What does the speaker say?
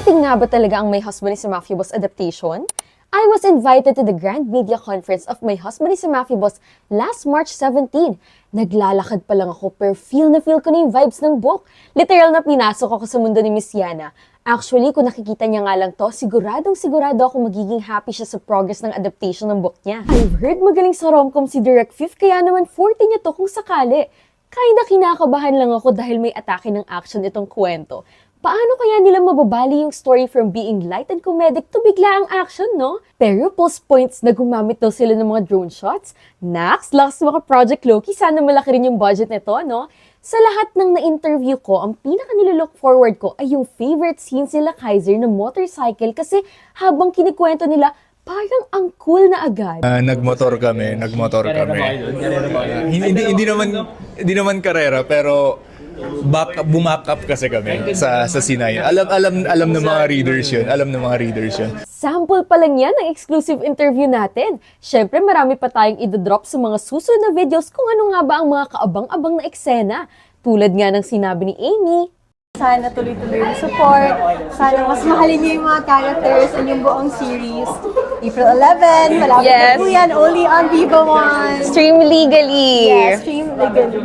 Exciting nga ba talaga ang My Husband is a Mafia Boss adaptation? I was invited to the grand media conference of My Husband is a Mafia Boss last March 17. Naglalakad pa lang ako pero feel ko na yung vibes ng book. Literal na pinasok ako sa mundo ni Miss Yana. Actually, kung nakikita niya nga lang to, sigurado ako magiging happy siya sa progress ng adaptation ng book niya. I've heard magaling sa romcom si Direct Fifth, kaya naman 40 niya to kung sakali. Kinda kinakabahan lang ako dahil may atake ng action itong kwento. Paano kaya nila mababali yung story from being light and comedic to bigla ang action, no? Pero plus points na gumamit daw sila ng mga drone shots. Next, last mga Project Loki, sana malaki rin yung budget nito, no? Sa lahat ng na-interview ko, ang pinaka nililook forward ko ay yung favorite scene sila Kaiser na motorcycle kasi habang kinikwento nila, parang ang cool na agad. Nagmotor kami. Hindi naman karera, pero bumack up kasi kami sa Sinay. Alam ng mga readers yun. Sample pa lang yan ang exclusive interview natin. Syempre, marami pa tayong idodrop sa mga susunod na videos kung ano nga ba ang mga kaabang-abang na eksena. Tulad nga ng sinabi ni Amy. Sana tuloy-tuloy yung support. Sana mas mahalin niyo yung mga characters in yung buong series. April 11, malapit na po yan. Only on Viva One. Stream legally! Yes, stream legally.